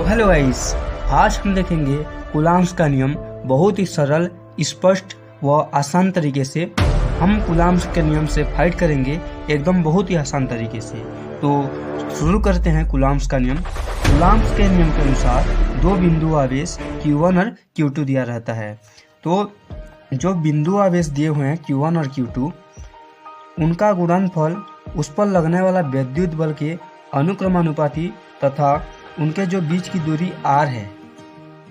Hello guys, आज हम देखेंगे कूलॉम्स का नियम बहुत ही सरल, स्पष्ट व आसान तरीके से। हम कूलॉम्स के नियम से फाइट करेंगे एकदम बहुत ही आसान तरीके से। तो शुरू करते हैं कूलॉम्स का नियम। कूलॉम्स के नियम के अनुसार दो बिंदु आवेश Q1 और Q2 दिया रहता है। तो जो बिंदु आवेश दिए हुए हैं Q1 और Q2, उनका गुणनफल उस पर लगने वाला विद्युत बल के अनुक्रमानुपाती तथा उनके जो बीच की दूरी r है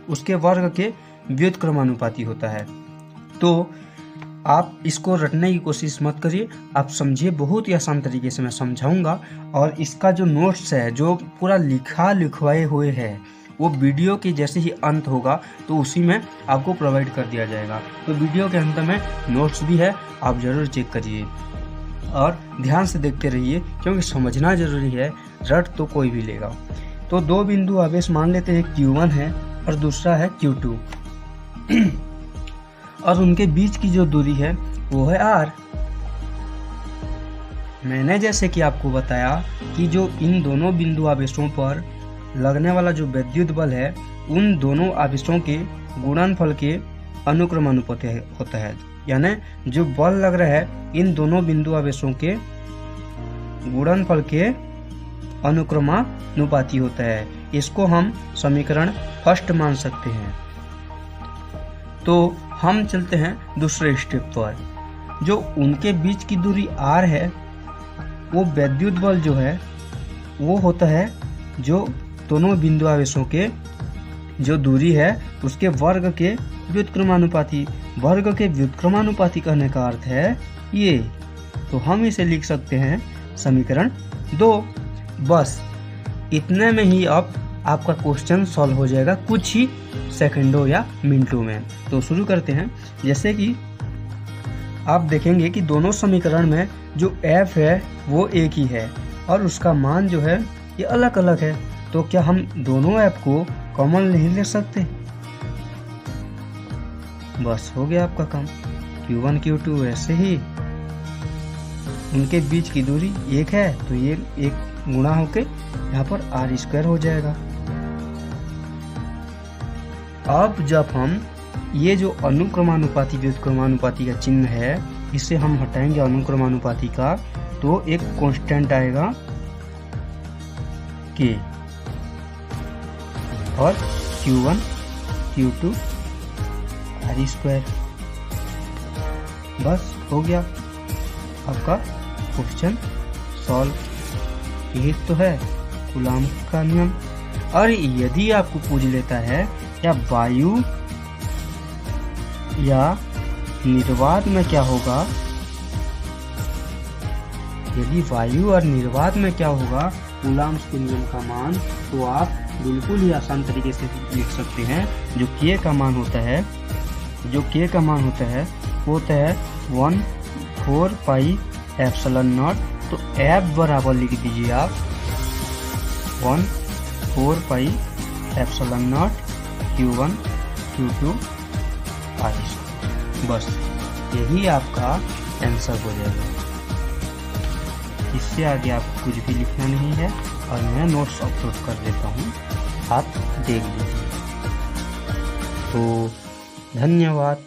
उसके वर्ग के व्युत्क्रमानुपाती होता है। तो आप इसको रटने की कोशिश मत करिए, आप समझिए, बहुत ही आसान तरीके से मैं समझाऊंगा। और इसका जो नोट्स है, जो पूरा लिखवाए हुए है, वो वीडियो के जैसे ही अंत होगा तो उसी में आपको प्रोवाइड कर दिया जाएगा। तो वीडियो के अंत में नोट्स भी है, आप ज़रूर चेक करिए और ध्यान से देखते रहिए, क्योंकि समझना ज़रूरी है, रट तो कोई भी लेगा। तो दो बिंदु आवेश मान लेते हैं, Q1 है और दूसरा है Q2 और उनके बीच की जो दूरी है वो है r। मैंने जैसे कि आपको बताया कि जो इन दोनों बिंदु आवेशों पर लगने वाला जो विद्युत बल है, उन दोनों आवेशों के गुणनफल के अनुक्रमानुपाती होता है। यानी जो बल लग रहा है इन दोनों बिंदु आवेशों के गुणनफल के अनुक्रमानुपाती होता है। इसको हम समीकरण फर्स्ट मान सकते हैं। तो हम चलते हैं दूसरे स्टेप पर। जो उनके बीच की दूरी r है, वो विद्युत बल जो है वो होता है जो दोनों बिंदु आवेशों के जो दूरी है उसके वर्ग के व्युत्क्रमानुपाती। वर्ग के व्युत्क्रमानुपाती कहने का अर्थ है ये। तो हम इसे लिख सकते हैं समीकरण 2। बस इतने में ही अब आपका क्वेश्चन सॉल्व हो जाएगा, कुछ ही सेकंडों या मिनटों में। तो शुरू करते हैं। जैसे कि आप देखेंगे कि दोनों समीकरण में जो f है वो एक ही है और उसका मान जो है ये अलग अलग है। तो क्या हम दोनों f को कॉमन नहीं ले सकते? बस हो गया आपका काम। Q1 Q2 ऐसे ही उनके बीच की दूरी एक है, तो ये एक गुणा होके यहाँ पर r² हो जाएगा। अब जब हम ये जो अनुक्रमानुपाती व्युत्क्रमानुपाती का चिन्ह है, इसे हम हटाएंगे अनुक्रमानुपाती का, तो एक कांस्टेंट आएगा k और Q1 Q2 r²। बस हो गया आपका क्वेश्चन सॉल्व। यही तो है कूलॉम का नियम। और यदि आपको पूछ लेता है या वायु या निर्वात में क्या होगा, यदि वायु और निर्वात में क्या होगा कूलॉम्स के नियम का मान, तो आप बिल्कुल ही आसान तरीके से लिख सकते हैं। जो k का मान होता है, वो होता है 1/4πε0। तो F बराबर लिख दीजिए आप 1/4πε0 Q1 Q2 r²। बस यही आपका आंसर हो जाएगा। इससे आगे आपको कुछ भी लिखना नहीं है और मैं नोट्स अपलोड कर देता हूँ, आप देख लीजिए। तो धन्यवाद।